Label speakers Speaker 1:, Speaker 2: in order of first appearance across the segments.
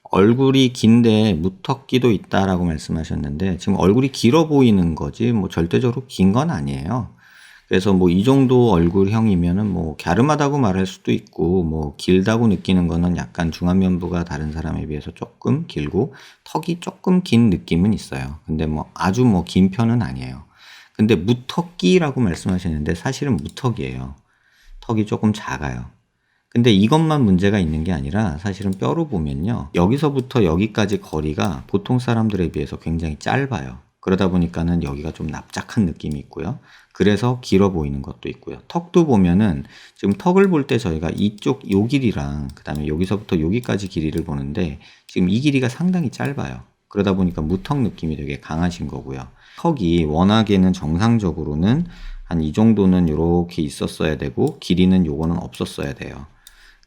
Speaker 1: 얼굴이 긴데 무턱기도 있다라고 말씀하셨는데, 지금 얼굴이 길어 보이는 거지 뭐 절대적으로 긴 건 아니에요. 그래서 뭐 이 정도 얼굴형이면은 뭐 갸름하다고 말할 수도 있고, 뭐 길다고 느끼는 거는 약간 중안면부가 다른 사람에 비해서 조금 길고 턱이 조금 긴 느낌은 있어요. 근데 뭐 아주 뭐 긴 편은 아니에요. 근데 무턱기라고 말씀하셨는데 사실은 무턱이에요. 턱이 조금 작아요. 근데 이것만 문제가 있는 게 아니라 사실은 뼈로 보면요, 여기서부터 여기까지 거리가 보통 사람들에 비해서 굉장히 짧아요. 그러다 보니까는 여기가 좀 납작한 느낌이 있고요. 그래서 길어 보이는 것도 있고요. 턱도 보면은 지금 턱을 볼 때 저희가 이쪽 요 길이랑 그다음에 여기서부터 여기까지 길이를 보는데 지금 이 길이가 상당히 짧아요. 그러다 보니까 무턱 느낌이 되게 강하신 거고요. 턱이 워낙에는 정상적으로는 한 이 정도는 이렇게 있었어야 되고 길이는 요거는 없었어야 돼요.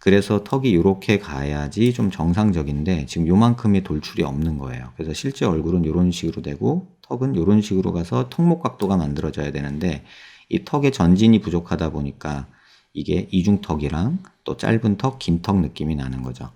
Speaker 1: 그래서 턱이 이렇게 가야지 좀 정상적인데 지금 요만큼의 돌출이 없는 거예요. 그래서 실제 얼굴은 이런 식으로 되고 턱은 이런 식으로 가서 턱목 각도가 만들어져야 되는데 이 턱의 전진이 부족하다 보니까 이게 이중턱이랑 또 짧은 턱, 긴 턱 느낌이 나는 거죠.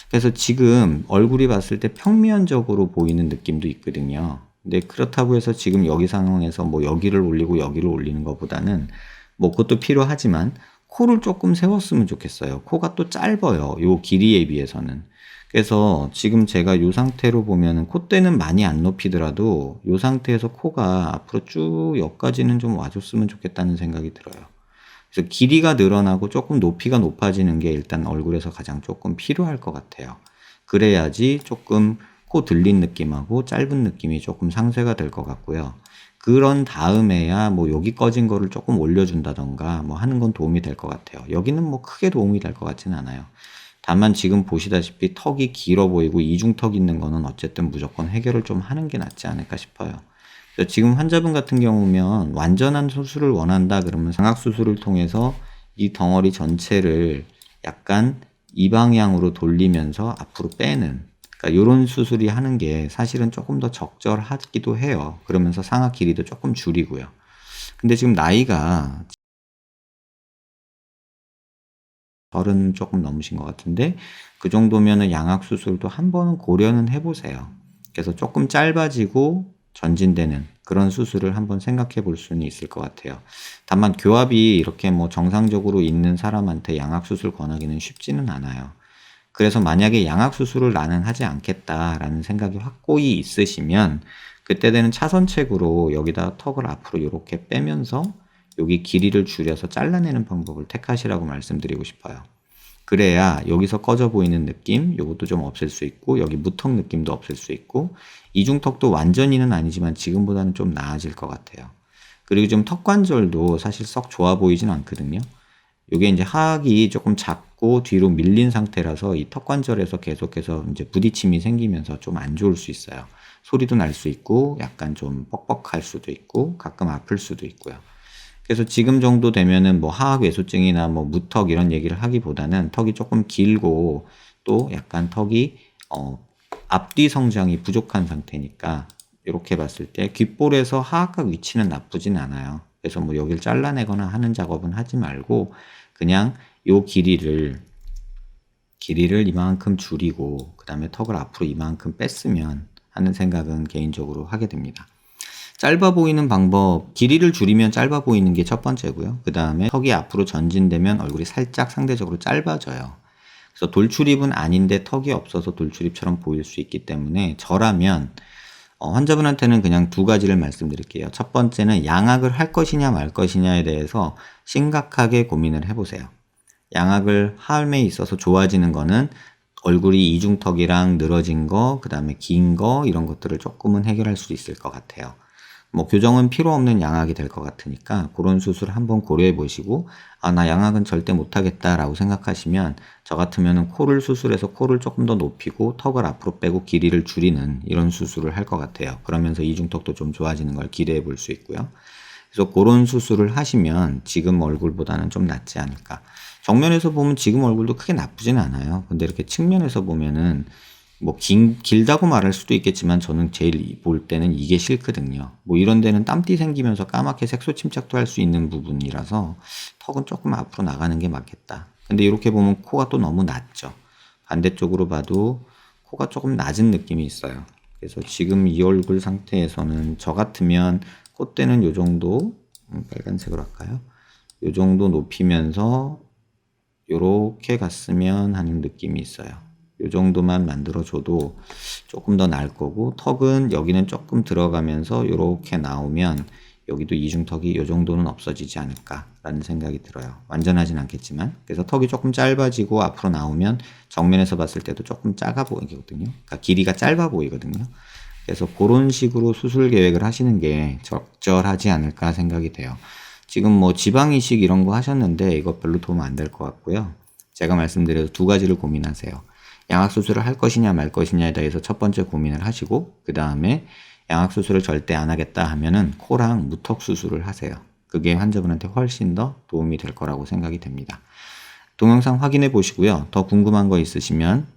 Speaker 1: 그래서 지금 얼굴이 봤을 때 평면적으로 보이는 느낌도 있거든요. 근데 그렇다고 해서 지금 여기 상황에서 뭐 여기를 올리고 여기를 올리는 것보다는 뭐 그것도 필요하지만 코를 조금 세웠으면 좋겠어요. 코가 또 짧아요. 요 길이에 비해서는. 그래서 지금 제가 요 상태로 보면은 콧대는 많이 안 높이더라도 요 상태에서 코가 앞으로 쭉 여기까지는 좀 와줬으면 좋겠다는 생각이 들어요. 그래서 길이가 늘어나고 조금 높이가 높아지는 게 일단 얼굴에서 가장 조금 필요할 것 같아요. 그래야지 조금 코 들린 느낌하고 짧은 느낌이 조금 상쇄가 될 것 같고요. 그런 다음에야 뭐 여기 꺼진 거를 조금 올려준다던가 뭐 하는 건 도움이 될 것 같아요. 여기는 뭐 크게 도움이 될 것 같지는 않아요. 다만 지금 보시다시피 턱이 길어 보이고 이중턱 있는 거는 어쨌든 무조건 해결을 좀 하는 게 낫지 않을까 싶어요. 그래서 지금 환자분 같은 경우면 완전한 수술을 원한다 그러면 장악수술을 통해서 이 덩어리 전체를 약간 이 방향으로 돌리면서 앞으로 빼는, 그러니까 이런 수술이 하는 게 사실은 조금 더 적절하기도 해요. 그러면서 상악 길이도 조금 줄이고요. 근데 지금 나이가 30 조금 넘으신 것 같은데 그 정도면은 양악 수술도 한 번은 고려는 해보세요. 그래서 조금 짧아지고 전진되는 그런 수술을 한번 생각해 볼 수는 있을 것 같아요. 다만 교합이 이렇게 뭐 정상적으로 있는 사람한테 양악 수술 권하기는 쉽지는 않아요. 그래서 만약에 양악 수술을 나는 하지 않겠다라는 생각이 확고히 있으시면 그때 되는 차선책으로 여기다 턱을 앞으로 이렇게 빼면서 여기 길이를 줄여서 잘라내는 방법을 택하시라고 말씀드리고 싶어요. 그래야 여기서 꺼져 보이는 느낌, 요것도 좀 없앨 수 있고 여기 무턱 느낌도 없앨 수 있고 이중턱도 완전히는 아니지만 지금보다는 좀 나아질 것 같아요. 그리고 좀 턱관절도 사실 썩 좋아 보이진 않거든요. 요게 이제 하악이 조금 작고 뒤로 밀린 상태라서 이 턱관절에서 계속해서 이제 부딪힘이 생기면서 좀 안 좋을 수 있어요. 소리도 날 수 있고 약간 좀 뻑뻑할 수도 있고 가끔 아플 수도 있고요. 그래서 지금 정도 되면은 뭐 하악 외소증이나 뭐 무턱 이런 얘기를 하기보다는 턱이 조금 길고 또 약간 턱이 앞뒤 성장이 부족한 상태니까 이렇게 봤을 때 귓볼에서 하악각 위치는 나쁘진 않아요. 그래서 뭐 여기를 잘라내거나 하는 작업은 하지 말고 그냥 요 길이를 이만큼 줄이고 그 다음에 턱을 앞으로 이만큼 뺐으면 하는 생각은 개인적으로 하게 됩니다. 짧아 보이는 방법, 길이를 줄이면 짧아 보이는 게 첫 번째고요. 그 다음에 턱이 앞으로 전진되면 얼굴이 살짝 상대적으로 짧아져요. 그래서 돌출입은 아닌데 턱이 없어서 돌출입처럼 보일 수 있기 때문에 저라면 환자분한테는 그냥 두 가지를 말씀드릴게요. 첫 번째는 양악을 할 것이냐 말 것이냐에 대해서 심각하게 고민을 해보세요. 양악을 함에 있어서 좋아지는 거는 얼굴이 이중턱이랑 늘어진 거, 그 다음에 긴 거 이런 것들을 조금은 해결할 수 있을 것 같아요. 뭐 교정은 필요 없는 양악이 될 것 같으니까 그런 수술 한번 고려해 보시고 나 양악은 절대 못하겠다 라고 생각하시면 저 같으면 코를 수술해서 코를 조금 더 높이고 턱을 앞으로 빼고 길이를 줄이는 이런 수술을 할 것 같아요. 그러면서 이중턱도 좀 좋아지는 걸 기대해 볼 수 있고요. 그래서 그런 수술을 하시면 지금 얼굴보다는 좀 낫지 않을까. 정면에서 보면 지금 얼굴도 크게 나쁘진 않아요. 근데 이렇게 측면에서 보면은 뭐 길다고 말할 수도 있겠지만 저는 제일 볼 때는 이게 싫거든요. 뭐 이런 데는 땀띠 생기면서 까맣게 색소 침착도 할 수 있는 부분이라서 턱은 조금 앞으로 나가는 게 맞겠다. 근데 이렇게 보면 코가 또 너무 낮죠. 반대쪽으로 봐도 코가 조금 낮은 느낌이 있어요. 그래서 지금 이 얼굴 상태에서는 저 같으면 콧대는 요 정도, 빨간색으로 할까요? 요 정도 높이면서 요렇게 갔으면 하는 느낌이 있어요. 요 정도만 만들어줘도 조금 더 나을 거고, 턱은 여기는 조금 들어가면서 요렇게 나오면 여기도 이중턱이 요 정도는 없어지지 않을까라는 생각이 들어요. 완전하진 않겠지만. 그래서 턱이 조금 짧아지고 앞으로 나오면 정면에서 봤을 때도 조금 작아 보이거든요. 그러니까 길이가 짧아 보이거든요. 그래서 그런 식으로 수술 계획을 하시는 게 적절하지 않을까 생각이 돼요. 지금 뭐 지방 이식 이런 거 하셨는데 이거 별로 도움 안 될 것 같고요. 제가 말씀드려도 두 가지를 고민하세요. 양악 수술을 할 것이냐 말 것이냐에 대해서 첫 번째 고민을 하시고, 그 다음에 양악 수술을 절대 안 하겠다 하면은 코랑 무턱 수술을 하세요. 그게 환자분한테 훨씬 더 도움이 될 거라고 생각이 됩니다. 동영상 확인해 보시고요. 더 궁금한 거 있으시면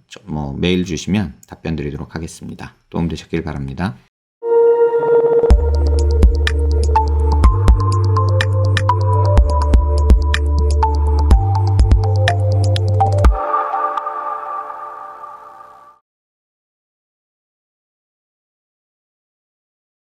Speaker 1: 메일 주시면 답변 드리도록 하겠습니다. 도움 되셨길 바랍니다.